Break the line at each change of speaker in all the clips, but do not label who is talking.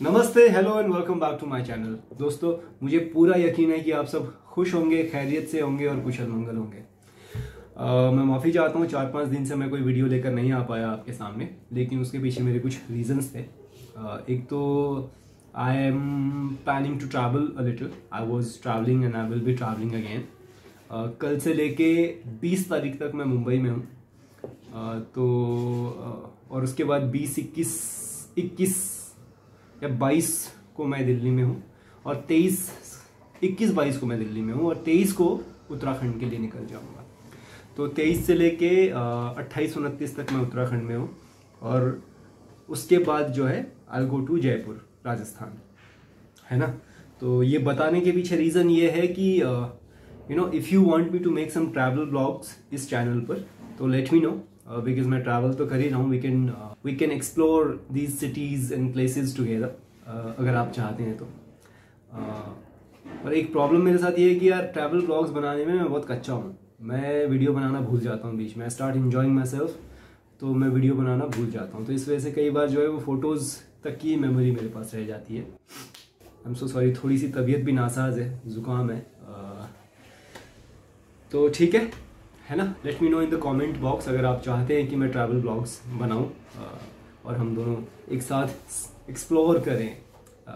नमस्ते, hello and welcome back to my channel. दोस्तों, मुझे पूरा यकीन है कि आप सब खुश होंगे, खैरियत से होंगे और कुशल मंगल होंगे। मैं माफ़ी चाहता हूँ, 4-5 दिन से मैं कोई वीडियो लेकर नहीं आ पाया आपके सामने, लेकिन उसके पीछे मेरे कुछ रीजंस थे। एक तो I am planning to travel a little. I was travelling and I will be travelling again. कल से लेके 20 तारीख तक मैं मुंबई में हूँ। और उसके बाद 20, 21 या 22 को मैं दिल्ली में हूँ और 21-22 को मैं दिल्ली में हूँ और 23 को उत्तराखंड के लिए निकल जाऊँगा। तो 23 से लेके 28-29 तक मैं उत्तराखंड में हूँ और उसके बाद जो है आई गो टू जयपुर, राजस्थान, है ना। तो ये बताने के पीछे रीज़न ये है कि if you want me to make some travel blogs इस चैनल पर, तो लेट मी नो, बिकॉज मैं ट्रैवल तो कर ही रहा हूँ। We can explore these cities and places together, अगर आप चाहते हैं तो। और एक प्रॉब्लम मेरे साथ ये है कि यार ट्रैवल ब्लॉग्स बनाने में मैं बहुत कच्चा हूँ। मैं वीडियो बनाना भूल जाता हूँ बीच में। I start enjoying my self, तो मैं वीडियो बनाना भूल जाता हूँ। तो इस वजह से कई बार जो है वो फ़ोटोज़ तक की मेमोरी मेरे पास रह जाती है। आई एम सो सॉरी, थोड़ी सी तबीयत भी नासाज है, ज़ुकाम है। तो ठीक है ना। Late me no in the comment box अगर आप चाहते हैं कि मैं ट्रैवल ब्लॉग्स बनाऊं और हम दोनों एक साथ एक्सप्लोर करें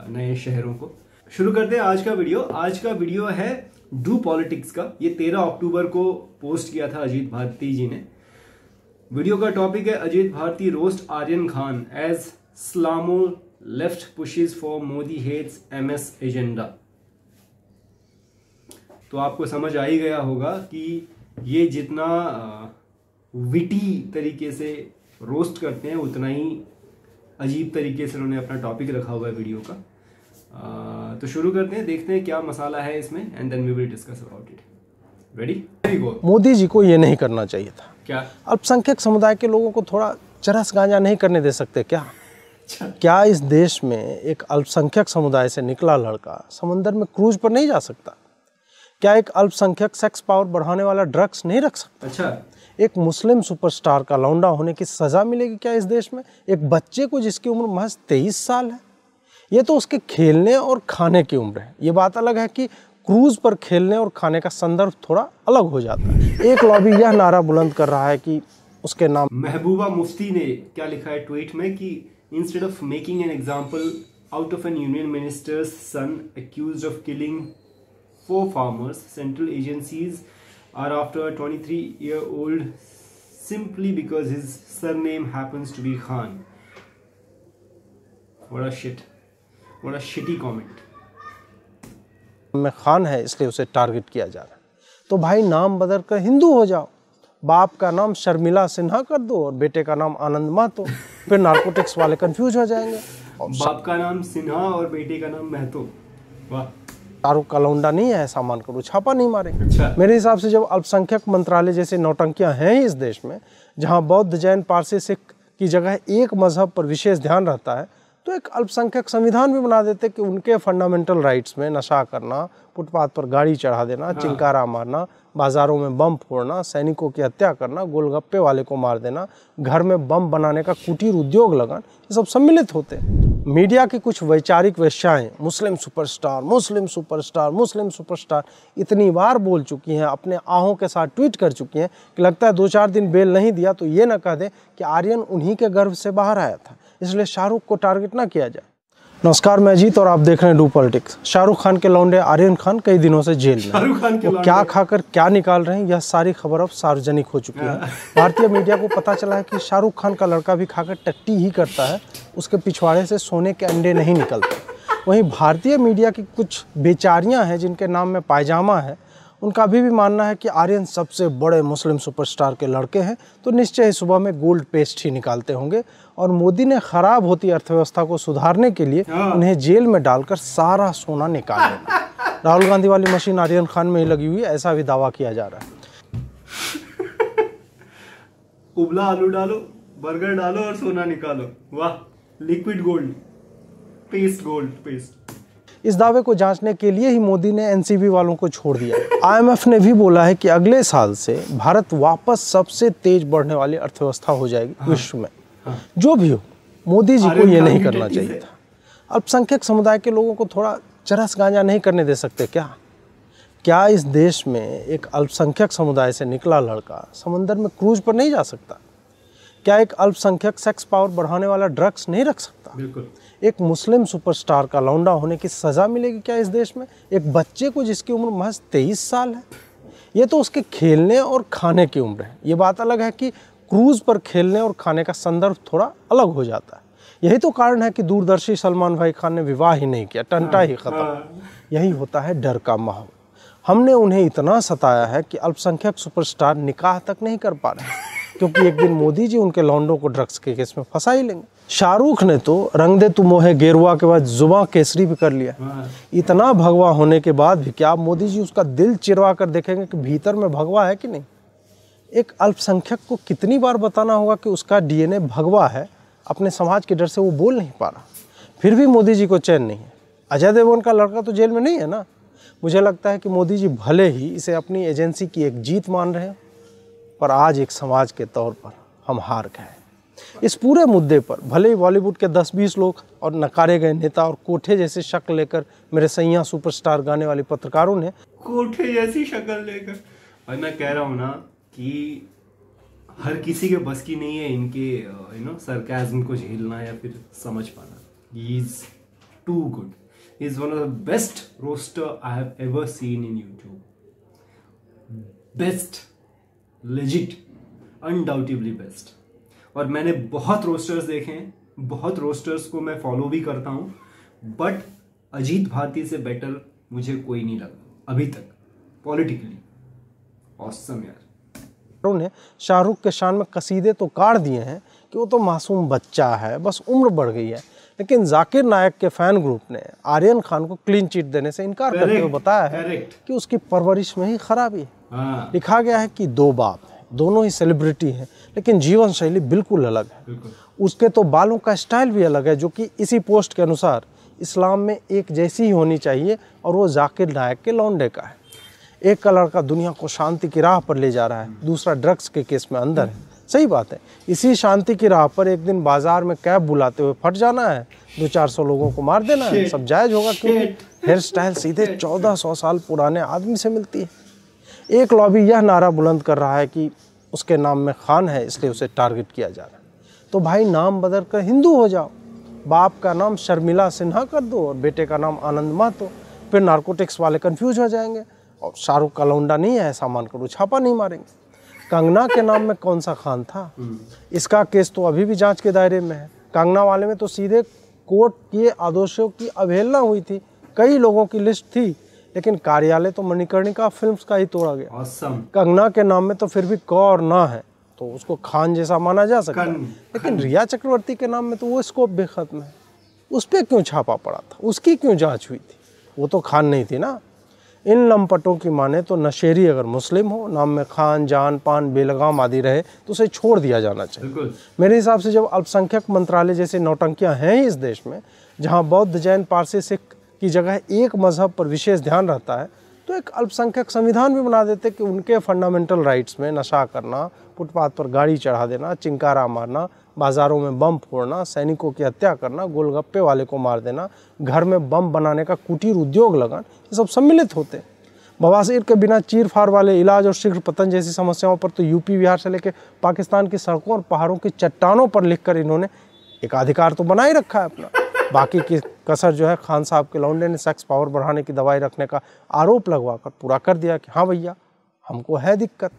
नए शहरों को। शुरू करते हैं आज का वीडियो। आज का वीडियो है डू पॉलिटिक्स का। ये 13 अक्टूबर को पोस्ट किया था अजीत भारती जी ने। वीडियो का टॉपिक है Ajeet Bharti roast Aryan Khan as Islamo left pushes for Modi hates MS agenda. तो आपको समझ आ ही गया होगा कि ये जितना विटी तरीके से रोस्ट करते हैं, उतना ही अजीब तरीके से उन्होंने अपना टॉपिक रखा हुआ है वीडियो का। तो शुरू करते हैं, देखते हैं क्या मसाला है इसमें, and then we will discuss about it. Ready?
Modi ji को ये नहीं करना चाहिए था।
क्या
अल्पसंख्यक समुदाय के लोगों को थोड़ा चरस गांजा नहीं करने दे सकते क्या? क्या इस देश में एक अल्पसंख्यक समुदाय से निकला लड़का समंदर में क्रूज पर नहीं जा सकता? क्या एक अल्पसंख्यक सेक्स पावर बढ़ाने वाला ड्रग्स नहीं रख सकता?
अच्छा,
एक मुस्लिम सुपरस्टार का लौंडा होने की सजा मिलेगी क्या इस देश में एक बच्चे को जिसकी उम्र महज 23 साल है? ये तो उसके खेलने और खाने की उम्र है। ये बात अलग है कि क्रूज पर खेलने और खाने का संदर्भ थोड़ा अलग हो जाता है। एक लॉबी यह नारा बुलंद कर रहा है कि उसके नाम
महबूबा मुफ्ती ने क्या लिखा है ट्वीट में कि instead of making an example out of an union minister's son accused of killing 4 farmers, central agencies are after a 23-year-old simply because his surname happens to be Khan. What a shit. What a shitty comment.
में खान है इसलिए उसे target किया जा रहा है। तो भाई नाम बदल कर हिंदू हो जाओ, बाप का नाम शर्मिला सिन्हा कर दो और बेटे का नाम आनंद महतो, फिर नार्कोटिक्स वाले कंफ्यूज हो जाएंगे।
बाप का नाम सिन्हा और बेटे का नाम महतो। वाह,
शाहरुख का लौंडा नहीं है ऐसा मानकर वो छापा नहीं मारेंगे।
अच्छा।
मेरे हिसाब से जब अल्पसंख्यक मंत्रालय जैसे नौटंकियां हैं ही इस देश में, जहां बौद्ध, जैन, पारसी, सिख की जगह एक मजहब पर विशेष ध्यान रहता है, तो एक अल्पसंख्यक संविधान भी बना देते कि उनके फंडामेंटल राइट्स में नशा करना, फुटपाथ पर गाड़ी चढ़ा देना, चिंकारा मारना, बाजारों में बम फोड़ना, सैनिकों की हत्या करना, गोलगप्पे वाले को मार देना, घर में बम बनाने का कुटीर उद्योग लगाना, ये सब सम्मिलित होते हैं। मीडिया की कुछ वैचारिक वेश्याएं मुस्लिम सुपरस्टार, मुस्लिम सुपरस्टार, मुस्लिम सुपरस्टार इतनी बार बोल चुकी हैं, अपने आहों के साथ ट्वीट कर चुकी हैं कि लगता है 2-4 दिन बेल नहीं दिया तो ये ना कह दें कि आर्यन उन्हीं के गर्भ से बाहर आया था, इसलिए शाहरुख को टारगेट ना किया जाए। नमस्कार, मैं अजीत और आप देख रहे हैं डू पॉलिटिक्स। शाहरुख खान के लौंडे आर्यन खान कई दिनों से जेल में। वो क्या खाकर क्या निकाल रहे हैं, यह सारी खबर अब सार्वजनिक हो चुकी है। भारतीय मीडिया को पता चला है कि शाहरुख खान का लड़का भी खाकर टट्टी ही करता है, उसके पिछवाड़े से सोने के अंडे नहीं निकलते। वहीं भारतीय मीडिया की कुछ बेचारियां हैं जिनके नाम में पायजामा है, उनका अभी भी मानना है कि आर्यन सबसे बड़े मुस्लिम सुपरस्टार के लड़के हैं, तो निश्चय ही सुबह में गोल्ड पेस्ट ही निकालते होंगे और मोदी ने खराब होती अर्थव्यवस्था को सुधारने के लिए उन्हें जेल में डालकर सारा सोना निकाल लेना। राहुल गांधी वाली मशीन आर्यन खान में ही लगी हुई है, ऐसा भी दावा किया जा रहा है।
उबला आलू डालो, बर्गर डालो और सोना निकालो। वाह, liquid gold paste, gold paste.
इस दावे को जांचने के लिए ही मोदी ने एनसीबी वालों को छोड़ दिया। IMF ने भी बोला है कि अगले साल से भारत वापस सबसे तेज बढ़ने वाली अर्थव्यवस्था हो जाएगी विश्व में। जो भी हो, मोदी जी को ये नहीं करना चाहिए था। अल्पसंख्यक समुदाय के लोगों को थोड़ा चरस गांजा नहीं करने दे सकते क्या? क्या इस देश में एक अल्पसंख्यक समुदाय से निकला लड़का समंदर में क्रूज पर नहीं जा सकता? क्या एक अल्पसंख्यक सेक्स पावर बढ़ाने वाला ड्रग्स नहीं रख सकता?
बिल्कुल।
एक मुस्लिम सुपरस्टार का लौंडा होने की सज़ा मिलेगी क्या इस देश में एक बच्चे को जिसकी उम्र महज 23 साल है? ये तो उसके खेलने और खाने की उम्र है। ये बात अलग है कि क्रूज़ पर खेलने और खाने का संदर्भ थोड़ा अलग हो जाता है। यही तो कारण है कि दूरदर्शी सलमान भाई खान ने विवाह ही नहीं किया, टंटा ही खत्म। यही होता है डर का माहौल। हमने उन्हें इतना सताया है कि अल्पसंख्यक सुपरस्टार निकाह तक नहीं कर पा रहे, क्योंकि एक दिन मोदी जी उनके लौंडों को ड्रग्स के केस में फंसा ही लेंगे। शाहरुख ने तो रंग दे तू मोहे गेरुआ के बाद जुबां केसरी भी कर लिया। इतना भगवा होने के बाद भी क्या मोदी जी उसका दिल चिरवा कर देखेंगे कि भीतर में भगवा है कि नहीं? एक अल्पसंख्यक को कितनी बार बताना होगा कि उसका डीएनए भगवा है? अपने समाज के डर से वो बोल नहीं पा रहा। फिर भी मोदी जी को चैन नहीं है। अजय देवगन का लड़का तो जेल में नहीं है ना। मुझे लगता है कि मोदी जी भले ही इसे अपनी एजेंसी की एक जीत मान रहे हैं, पर आज एक समाज के तौर पर हम हार गए। इस पूरे मुद्दे पर भले ही बॉलीवुड के 10-20 लोग और नकारे गए नेता और कोठे जैसे शक्ल लेकर मेरे सैया सुपरस्टार गाने वाले पत्रकारों ने
कोठे जैसी शक्ल लेकर, और मैं कह रहा हूँ ना कि हर किसी के बस की नहीं है इनके सरकाज़्म को झेलना या फिर समझ पाना। He is too good. He is one of the best roaster I have ever seen in YouTube. Best, legit, undoubtedly best. और मैंने बहुत रोस्टर्स देखे हैं, बहुत रोस्टर्स को मैं फॉलो भी करता हूँ, बट अजीत भारती से बेटर मुझे कोई नहीं लगा अभी तक पॉलिटिकली। ऑसम यार।
ने शाहरुख के शान में कसीदे तो काढ़ दिए हैं कि वो तो मासूम बच्चा है, बस उम्र बढ़ गई है, लेकिन जाकिर नायक के फैन ग्रुप ने आर्यन खान को क्लीन चिट देने से इनकार करते हुए बताया है कि उसकी परवरिश में ही खराबी है। लिखा गया है कि 2 बाप हैं, दोनों ही सेलिब्रिटी हैं, लेकिन जीवन शैली बिल्कुल अलग है। उसके तो बालों का स्टाइल भी अलग है, जो कि इसी पोस्ट के अनुसार इस्लाम में एक जैसी ही होनी चाहिए, और वो जाकिर नायक के लौंडे का है। एक का लड़का दुनिया को शांति की राह पर ले जा रहा है, दूसरा ड्रग्स के केस में अंदर है। सही बात है, इसी शांति की राह पर एक दिन बाजार में कैब बुलाते हुए फट जाना है, 200-400 लोगों को मार देना है, सब जायज होगा, क्योंकि हेयर स्टाइल सीधे 1400 साल पुराने आदमी से मिलती है। एक लॉबी यह नारा बुलंद कर रहा है कि उसके नाम में खान है, इसलिए उसे टारगेट किया जा रहा है। तो भाई नाम बदल कर हिंदू हो जाओ, बाप का नाम शर्मिला सिन्हा कर दो और बेटे का नाम आनंद महतो, फिर नारकोटिक्स वाले कंफ्यूज हो जाएंगे और शाहरुख का लौंडा नहीं है ऐसा मानकर वो छापा नहीं मारेंगे। कंगना के नाम में कौन सा खान था? इसका केस तो अभी भी जांच के दायरे में है। कंगना वाले में तो सीधे कोर्ट के आदेशों की अवहेलना हुई थी। कई लोगों की लिस्ट थी, लेकिन कार्यालय तो मणिकर्णिका फिल्म्स का ही तोड़ा गया। कंगना के नाम में तो फिर भी क और ना है, तो उसको खान जैसा माना जा सकता है, लेकिन रिया चक्रवर्ती के नाम में तो वो स्कोप बेखत्म है। उस पर क्यों छापा पड़ा था? उसकी क्यों जांच हुई थी? वो तो खान नहीं थी ना। इन लंपटों की माने तो नशेरी अगर मुस्लिम हो, नाम में खान, जान, पान, बेलगाम आदि रहे, तो उसे छोड़ दिया जाना चाहिए। मेरे हिसाब से जब अल्पसंख्यक मंत्रालय जैसे नौटंकियां हैं ही इस देश में, जहां बौद्ध, जैन, पारसी, सिख की जगह एक मजहब पर विशेष ध्यान रहता है, तो एक अल्पसंख्यक संविधान भी बना देते कि उनके फंडामेंटल राइट्स में नशा करना, फुटपाथ पर गाड़ी चढ़ा देना, चिंकारा मारना, बाज़ारों में बम फोड़ना, सैनिकों की हत्या करना, गोलगप्पे वाले को मार देना, घर में बम बनाने का कुटीर उद्योग लगाना, ये सब सम्मिलित होते। बवासीर के बिना चीर फाड़ वाले इलाज और शीघ्र पतन जैसी समस्याओं पर तो यूपी, बिहार से लेकर पाकिस्तान की सड़कों और पहाड़ों की चट्टानों पर लिखकर इन्होंने एकाधिकार तो बना ही रखा है अपना। बाकी की कसर जो है खान साहब के लौंडे ने सेक्स पावर बढ़ाने की दवाई रखने का आरोप लगवाकर पूरा कर दिया कि हाँ भैया हमको है दिक्कत।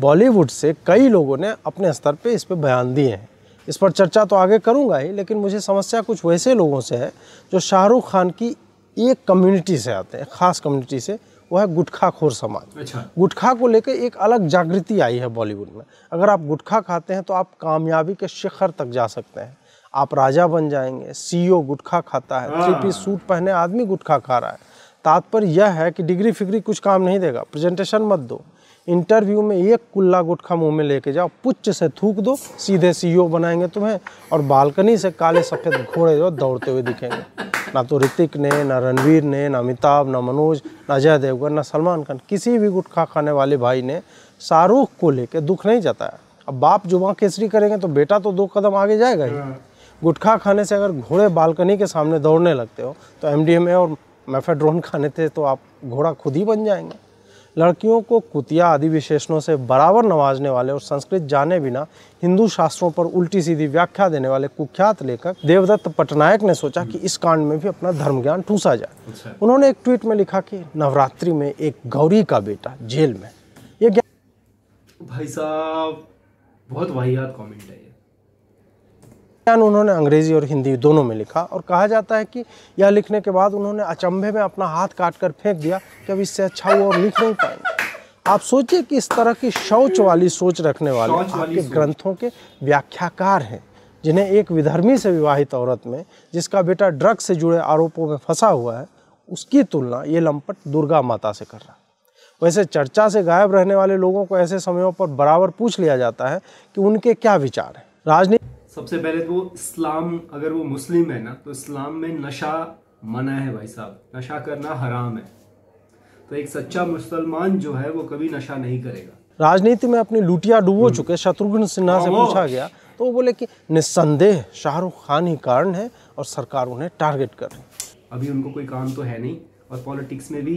बॉलीवुड से कई लोगों ने अपने स्तर पे इस पे बयान दिए हैं। इस पर चर्चा तो आगे करूंगा ही, लेकिन मुझे समस्या कुछ वैसे लोगों से है जो शाहरुख खान की एक कम्युनिटी से आते हैं, खास कम्युनिटी से, वो है गुटखाखोर समाज। अच्छा। गुटखा को लेकर एक अलग जागृति आई है बॉलीवुड में। अगर आप गुटखा खाते हैं तो आप कामयाबी के शिखर तक जा सकते हैं, आप राजा बन जाएंगे। सीईओ गुटखा खाता है, 3-पीस सूट पहने आदमी गुटखा खा रहा है। तात्पर्य यह है कि डिग्री फिग्री कुछ काम नहीं देगा, प्रेजेंटेशन मत दो, इंटरव्यू में एक कुल्ला गुटखा मुंह में लेके जाओ, पुच्च से थूक दो, सीधे सीईओ बनाएंगे तुम्हें, और बालकनी से काले सफ़ेद घोड़े जो दौड़ते हुए दिखेंगे। ना तो ऋतिक ने, ना रणवीर ने, ना अमिताभ, ना मनोज, ना अजय देवगन, ना सलमान खान, किसी भी गुटखा खाने वाले भाई ने शाहरुख को लेके दुख नहीं जताया। अब बाप जुबां केसरी करेंगे तो बेटा तो 2 कदम आगे जाएगा ही। गुटखा खाने से अगर घोड़े बालकनी के सामने दौड़ने लगते हो तो एमडीएमए और मेफेड्रोन खाने थे तो आप घोड़ा खुद ही बन जाएंगे। लड़कियों को कुतिया आदि विशेषणों से बराबर नवाजने वाले और संस्कृत जाने बिना हिंदू शास्त्रों पर उल्टी सीधी व्याख्या देने वाले कुख्यात लेखक देवदत्त पटनायक ने सोचा कि इस कांड में भी अपना धर्म ज्ञान ठूंसा जाए।
अच्छा।
उन्होंने एक ट्वीट में लिखा कि नवरात्रि में एक गौरी का बेटा जेल में। ये
भाई साहब बहुत वाहियात कमेंट है ये।
उन्होंने अंग्रेजी और हिंदी दोनों में लिखा और कहा जाता है कि यह लिखने के बाद उन्होंने अचंभे में अपना हाथ काट कर फेंक दिया कि अब इससे अच्छा वो और लिख नहीं पाएंगे। आप सोचिए कि इस तरह की शौच वाली सोच रखने वाले आपके ग्रंथों के व्याख्याकार हैं, जिन्हें एक विधर्मी से विवाहित औरत में जिसका बेटा ड्रग्स से जुड़े आरोपों में फंसा हुआ है उसकी तुलना ये लंपट दुर्गा माता से कर रहा है। वैसे चर्चा से गायब रहने वाले लोगों को ऐसे समयों पर बराबर पूछ लिया जाता है कि उनके क्या विचार हैं। राजनीति
सबसे पहले तो इस्लाम, अगर वो मुस्लिम है ना तो इस्लाम में नशा मना है भाई साहब, नशा करना हराम है। तो एक सच्चा मुसलमान जो है वो कभी नशा नहीं करेगा।
राजनीति में अपनी लुटिया डुबो चुके शत्रुघ्न सिन्हा से पूछा गया तो वो बोले कि निस्संदेह शाहरुख खान ही कारण है और सरकार उन्हें टारगेट कर रही।
अभी उनको कोई काम तो है नहीं और पॉलिटिक्स में भी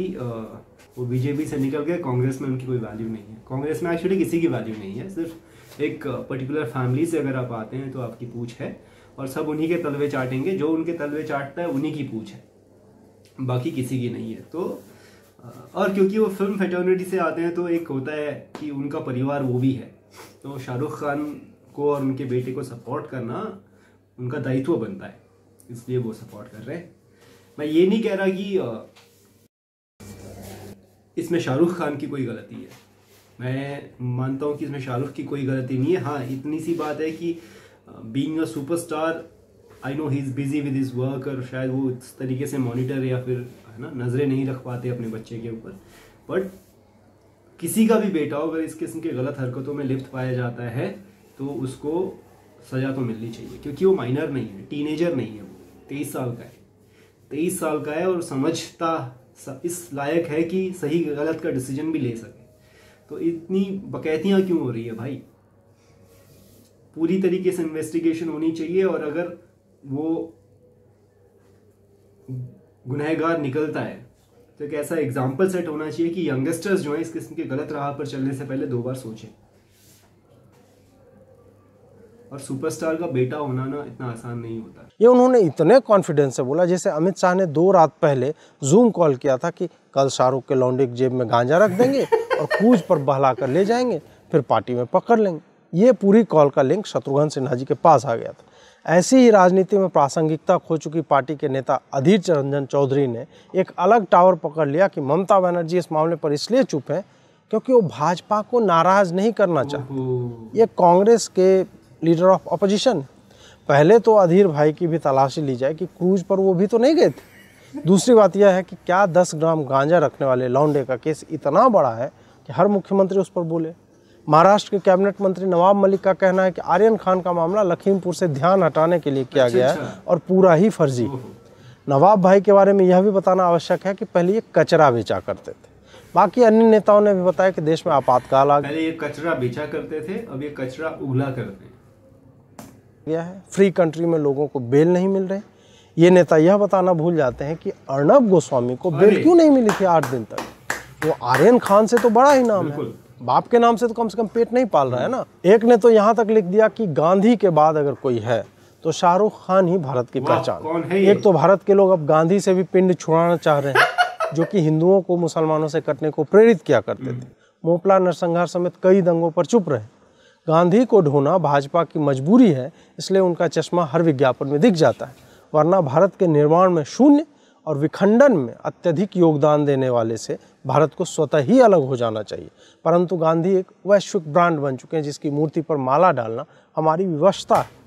वो बीजेपी से निकल गए, कांग्रेस में उनकी कोई वैल्यू नहीं है। कांग्रेस में एक्चुअली किसी की वैल्यू नहीं है, सिर्फ एक पर्टिकुलर फैमिली से अगर आप आते हैं तो आपकी पूछ है और सब उन्हीं के तलवे चाटेंगे, जो उनके तलवे चाटता है उन्हीं की पूछ है, बाकी किसी की नहीं है। तो और क्योंकि वो फिल्म फेटर्निटी से आते हैं तो एक होता है कि उनका परिवार वो भी है, तो शाहरुख खान को और उनके बेटे को सपोर्ट करना उनका दायित्व बनता है, इसलिए वो सपोर्ट कर रहे हैं। मैं ये नहीं कह रहा कि इसमें शाहरुख खान की कोई गलती है, मैं मानता हूँ कि इसमें शाहरुख की कोई गलती नहीं है। हाँ, इतनी सी बात है कि being a superstar, I know he is busy with his work और शायद वो इस तरीके से मॉनिटर या फिर है ना नज़रें नहीं रख पाते अपने बच्चे के ऊपर। बट किसी का भी बेटा हो अगर इस किस्म के गलत हरकतों में लिप्त पाया जाता है तो उसको सज़ा तो मिलनी चाहिए, क्योंकि वो माइनर नहीं है, टीनेजर नहीं है, वो 23 साल का है, 23 साल का है और समझता इस लायक है कि सही गलत का डिसीजन भी ले सके। तो इतनी बकैतियां क्यों हो रही है भाई? पूरी तरीके से इन्वेस्टिगेशन होनी चाहिए और अगर वो गुनहगार निकलता है तो एक ऐसा एग्जाम्पल सेट होना चाहिए कि यंगस्टर्स जो है इस किस्म के गलत राह पर चलने से पहले 2 बार सोचें। और सुपरस्टार का बेटा होना ना इतना आसान नहीं होता।
ये उन्होंने इतने कॉन्फिडेंस से बोला जैसे अमित शाह ने 2 रात पहले जूम कॉल किया था कि कल शाहरुख के लौंडे की जेब में गांजा रख देंगे और क्रूज पर बहला कर ले जाएंगे, फिर पार्टी में पकड़ लेंगे। ये पूरी कॉल का लिंक शत्रुघ्न सिन्हा जी के पास आ गया था। ऐसी ही राजनीति में प्रासंगिकता खो चुकी पार्टी के नेता अधीर रंजन चौधरी ने एक अलग टावर पकड़ लिया कि ममता बनर्जी इस मामले पर इसलिए चुप है क्योंकि वो भाजपा को नाराज नहीं करना चाहते। ये कांग्रेस के लीडर ऑफ अपोजिशन। पहले तो अधीर भाई की भी तलाशी ली जाए कि क्रूज पर वो भी तो नहीं गए थे। दूसरी बात यह है कि क्या 10 ग्राम गांजा रखने वाले लौंडे का केस इतना बड़ा है कि हर मुख्यमंत्री उस पर बोले। महाराष्ट्र के कैबिनेट मंत्री नवाब मलिक का कहना है कि आर्यन खान का मामला लखीमपुर से ध्यान हटाने के लिए किया गया है और पूरा ही फर्जी। नवाब भाई के बारे में यह भी बताना आवश्यक है कि पहले ये कचरा बेचा करते थे। बाकी अन्य नेताओं ने भी बताया कि देश में आपातकाल आ
पहले ये कचरा बेचा करते थे, अब ये कचरा उगला करते
गया है। फ्री कंट्री में लोगों को बेल नहीं मिल रही। ये नेता यह बताना भूल जाते हैं कि अर्नब गोस्वामी को बेल क्यों नहीं मिली थी 8 दिन तक। वो आर्यन खान से तो बड़ा ही नाम है, बाप के नाम से तो कम पेट नहीं पाल रहा है ना। एक ने तो यहाँ तक लिख दिया कि गांधी के बाद अगर कोई है तो शाहरुख खान ही भारत की पहचान। एक तो भारत के लोग अब गांधी से भी पिंड छुड़ाना चाह रहे हैं, जो कि हिंदुओं को मुसलमानों से कटने को प्रेरित किया करते थे। मोपला नरसंहार समेत कई दंगों पर चुप रहे। गांधी को ढोना भाजपा की मजबूरी है, इसलिए उनका चश्मा हर विज्ञापन में दिख जाता है। वरना भारत के निर्माण में शून्य और विखंडन में अत्यधिक योगदान देने वाले से भारत को स्वतः ही अलग हो जाना चाहिए। परंतु गांधी एक वैश्विक ब्रांड बन चुके हैं जिसकी मूर्ति पर माला डालना हमारी विवशता है।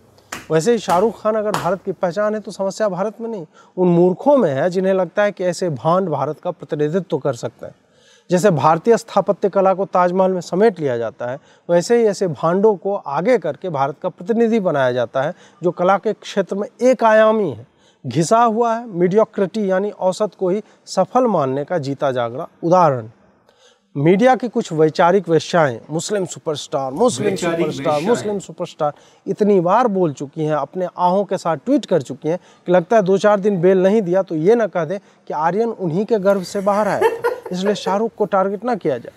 वैसे ही शाहरुख खान अगर भारत की पहचान है तो समस्या भारत में नहीं, उन मूर्खों में है जिन्हें लगता है कि ऐसे भांड भारत का प्रतिनिधित्व कर सकते हैं। जैसे भारतीय स्थापत्य कला को ताजमहल में समेट लिया जाता है, वैसे ही ऐसे भांडों को आगे करके भारत का प्रतिनिधि बनाया जाता है जो कला के क्षेत्र में एक आयामी है, घिसा हुआ है, मीडियोक्रिटी यानी औसत को ही सफल मानने का जीता जागरा उदाहरण। मीडिया की कुछ वैचारिक वेश्याएं मुस्लिम सुपरस्टार, मुस्लिम सुपरस्टार, मुस्लिम सुपरस्टार इतनी बार बोल चुकी हैं, अपने आहों के साथ ट्वीट कर चुकी हैं कि लगता है 2-4 दिन बेल नहीं दिया तो ये ना कह दे कि आर्यन उन्हीं के गर्भ से बाहर आया था, इसलिए शाहरुख को टारगेट ना किया जाए।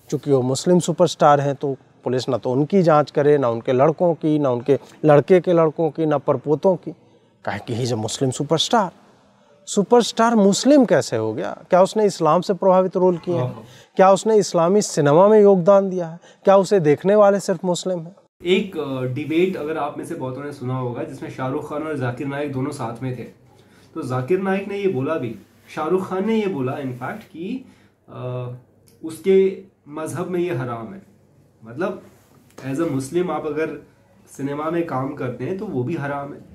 चूँकि वो मुस्लिम सुपरस्टार हैं तो पुलिस ना तो उनकी जाँच करे, ना उनके लड़कों की, ना उनके लड़के के लड़कों की, ना परपोतों की। कहे कि he is a Muslim superstar. Superstar Muslim कैसे हो गया? क्या उसने इस्लाम से प्रभावित रोल किए हैं? क्या उसने इस्लामी सिनेमा में योगदान दिया है? क्या उसे देखने वाले सिर्फ मुस्लिम हैं?
एक डिबेट अगर आप में से बहुतों ने सुना होगा जिसमें शाहरुख खान और जाकिर नाइक दोनों साथ में थे। तो जाकिर नाइक ने ये बोला भी, शाहरुख खान ने ये बोला इनफैक्ट कि उसके मजहब में ये हराम है। मतलब एज अ मुस्लिम आप अगर सिनेमा में काम करते हैं तो वो भी हराम है।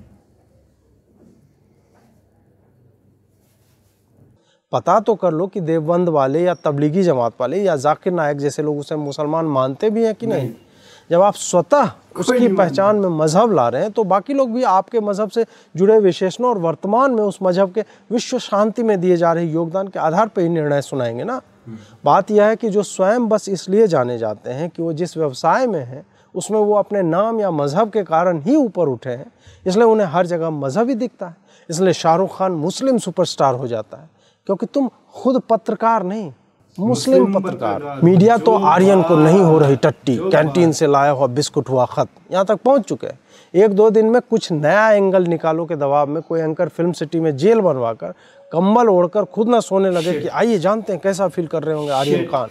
पता तो कर लो कि देवबंद वाले या तबलीगी जमात वाले या जाकिर नायक जैसे लोग उसे मुसलमान मानते भी हैं कि नहीं। जब आप स्वतः उसकी पहचान में मजहब ला रहे हैं तो बाकी लोग भी आपके मजहब से जुड़े विशेषणों और वर्तमान में उस मजहब के विश्व शांति में दिए जा रहे योगदान के आधार पर ही निर्णय सुनाएंगे ना। बात यह है कि जो स्वयं बस इसलिए जाने जाते हैं कि वो जिस व्यवसाय में हैं उसमें वो अपने नाम या मजहब के कारण ही ऊपर उठे हैं, इसलिए उन्हें हर जगह मजहब ही दिखता है। इसलिए शाहरुख खान मुस्लिम सुपरस्टार हो जाता है क्योंकि तुम खुद पत्रकार नहीं, मुस्लिम पत्रकार। मीडिया तो आर्यन को नहीं हो रही टट्टी, कैंटीन से लाया हुआ बिस्कुट हुआ खत, यहाँ तक पहुँच चुके हैं। 1-2 दिन में कुछ नया एंगल निकालो के दबाव में कोई एंकर फिल्म सिटी में जेल बनवाकर कंबल ओढ़कर खुद ना सोने लगे कि आइए जानते हैं कैसा फील कर रहे होंगे आर्यन खान।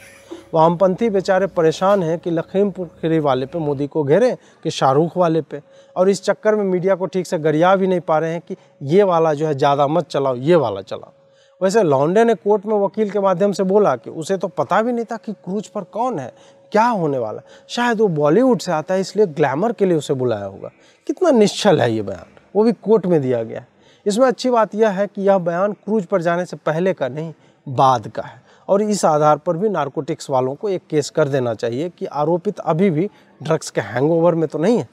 वामपंथी बेचारे परेशान हैं कि लखीमपुर खीरी वाले पे मोदी को घेरे कि शाहरुख वाले पे, और इस चक्कर में मीडिया को ठीक से गरिया भी नहीं पा रहे हैं कि ये वाला जो है ज़्यादा मत चलाओ, ये वाला चलाओ। वैसे लॉन्डे ने कोर्ट में वकील के माध्यम से बोला कि उसे तो पता भी नहीं था कि क्रूज पर कौन है, क्या होने वाला। शायद वो बॉलीवुड से आता है इसलिए ग्लैमर के लिए उसे बुलाया होगा। कितना निश्चल है ये बयान, वो भी कोर्ट में दिया गया है। इसमें अच्छी बात यह है कि यह बयान क्रूज पर जाने से पहले का नहीं, बाद का है, और इस आधार पर भी नारकोटिक्स वालों को एक केस कर देना चाहिए कि आरोपित अभी भी ड्रग्स के हैंगओवर में तो नहीं है।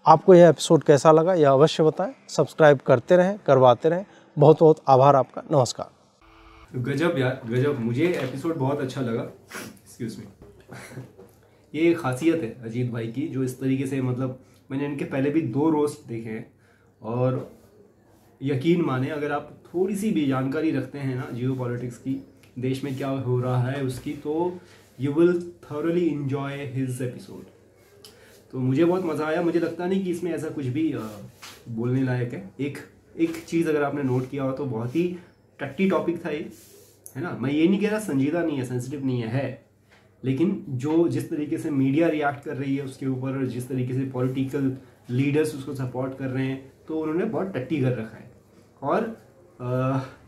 आपको यह एपिसोड कैसा लगा यह अवश्य बताएं। सब्सक्राइब करते रहें, करवाते रहें। बहुत बहुत आभार आपका। नमस्कार।
गजब यार, गजब। मुझे एपिसोड बहुत अच्छा लगा। Excuse me. ये खासियत है अजीत भाई की, जो इस तरीके से, मतलब मैंने इनके पहले भी 2 रोस्ट देखे हैं, और यकीन माने अगर आप थोड़ी सी भी जानकारी रखते हैं ना जियो पॉलिटिक्स की, देश में क्या हो रहा है उसकी, तो you will thoroughly enjoy his episode. तो मुझे बहुत मज़ा आया। मुझे लगता नहीं कि इसमें ऐसा कुछ भी बोलने लायक है। एक चीज़ अगर आपने नोट किया हो तो बहुत ही टट्टी टॉपिक था ये, है ना। मैं ये नहीं कह रहा संजीदा नहीं है, सेंसिटिव नहीं है, लेकिन जो जिस तरीके से मीडिया रिएक्ट कर रही है उसके ऊपर, जिस तरीके से पॉलिटिकल लीडर्स उसको सपोर्ट कर रहे हैं, तो उन्होंने बहुत टट्टी कर रखा है। और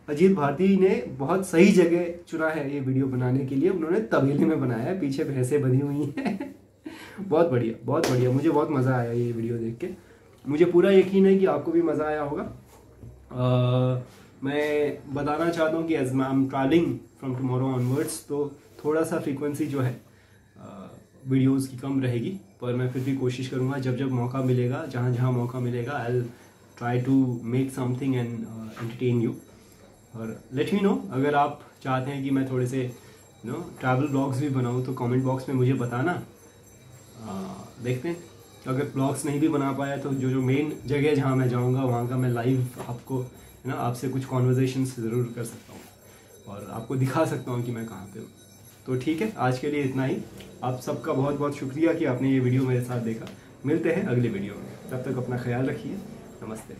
अजीत भारती ने बहुत सही जगह चुना है ये वीडियो बनाने के लिए। उन्होंने तबेले में बनाया है, पीछे भैंसें बनी हुई हैं। बहुत बढ़िया, बहुत बढ़िया। मुझे बहुत मज़ा आया ये वीडियो देख के। मुझे पूरा यकीन है कि आपको भी मज़ा आया होगा। मैं बताना चाहता हूँ कि as I am travelling from tomorrow onwards, तो थोड़ा सा फ्रीक्वेंसी जो है वीडियोस की कम रहेगी, पर मैं फिर भी कोशिश करूँगा जब जब मौका मिलेगा, जहाँ जहाँ मौका मिलेगा, I will try to make something and entertain you. और लेट मी नो, अगर आप चाहते हैं कि मैं थोड़े से ट्रैवल ब्लॉग्स भी बनाऊँ तो कमेंट बॉक्स में मुझे बताना। देखते हैं, अगर ब्लॉग्स नहीं भी बना पाया तो जो मेन जगह जहाँ मैं जाऊँगा वहाँ का मैं लाइव आपको आपसे कुछ कॉन्वर्जेशंस ज़रूर कर सकता हूँ और आपको दिखा सकता हूँ कि मैं कहाँ पे हूँ। तो ठीक है, आज के लिए इतना ही। आप सबका बहुत बहुत शुक्रिया कि आपने ये वीडियो मेरे साथ देखा। मिलते हैं अगले वीडियो में, तब तक अपना ख्याल रखिए। नमस्ते।